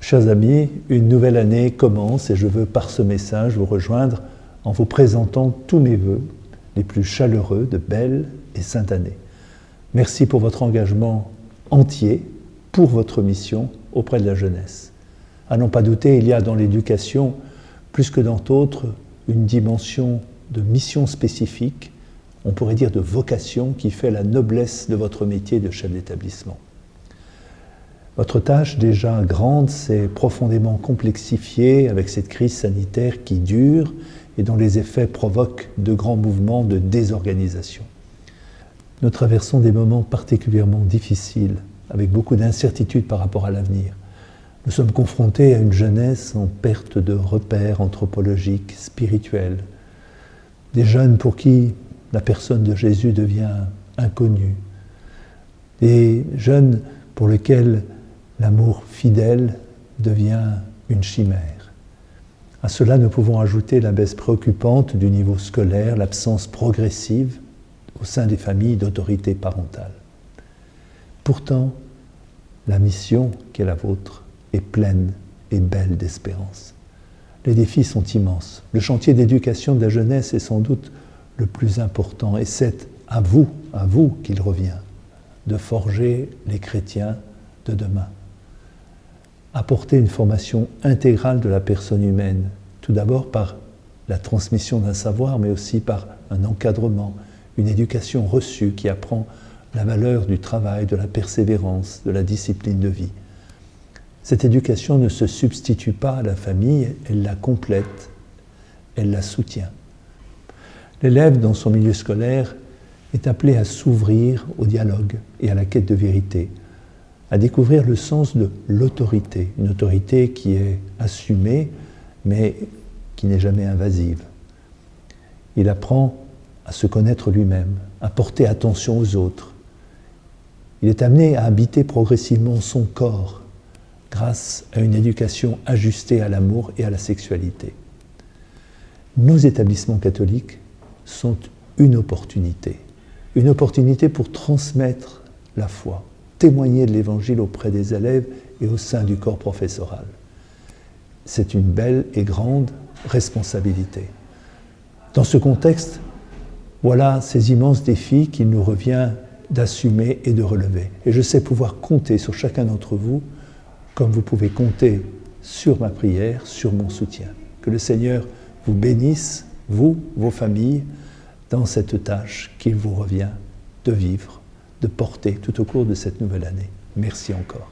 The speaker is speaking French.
Chers amis, une nouvelle année commence et je veux par ce message vous rejoindre en vous présentant tous mes vœux les plus chaleureux de belle et sainte année. Merci pour votre engagement entier pour votre mission auprès de la jeunesse. À n'en pas douter, il y a dans l'éducation, plus que dans d'autres, une dimension de mission spécifique, on pourrait dire de vocation, qui fait la noblesse de votre métier de chef d'établissement. Votre tâche, déjà grande, s'est profondément complexifiée avec cette crise sanitaire qui dure et dont les effets provoquent de grands mouvements de désorganisation. Nous traversons des moments particulièrement difficiles, avec beaucoup d'incertitudes par rapport à l'avenir. Nous sommes confrontés à une jeunesse en perte de repères anthropologiques, spirituels. Des jeunes pour qui la personne de Jésus devient inconnue. Des jeunes pour lesquels l'amour fidèle devient une chimère. À cela, nous pouvons ajouter la baisse préoccupante du niveau scolaire, l'absence progressive au sein des familles d'autorité parentale. Pourtant, la mission qui est la vôtre est pleine et belle d'espérance. Les défis sont immenses. Le chantier d'éducation de la jeunesse est sans doute le plus important et c'est à vous qu'il revient de forger les chrétiens de demain. Apporter une formation intégrale de la personne humaine, tout d'abord par la transmission d'un savoir, mais aussi par un encadrement, une éducation reçue qui apprend la valeur du travail, de la persévérance, de la discipline de vie. Cette éducation ne se substitue pas à la famille, elle la complète, elle la soutient. L'élève, dans son milieu scolaire, est appelé à s'ouvrir au dialogue et à la quête de vérité, à découvrir le sens de l'autorité, une autorité qui est assumée, mais qui n'est jamais invasive. Il apprend à se connaître lui-même, à porter attention aux autres. Il est amené à habiter progressivement son corps grâce à une éducation ajustée à l'amour et à la sexualité. Nos établissements catholiques sont une opportunité pour transmettre la foi, témoigner de l'Évangile auprès des élèves et au sein du corps professoral. C'est une belle et grande responsabilité. Dans ce contexte, voilà ces immenses défis qu'il nous revient d'assumer et de relever. Et je sais pouvoir compter sur chacun d'entre vous, comme vous pouvez compter sur ma prière, sur mon soutien. Que le Seigneur vous bénisse, vous, vos familles, dans cette tâche qu'il vous revient de vivre, de porter tout au cours de cette nouvelle année. Merci encore.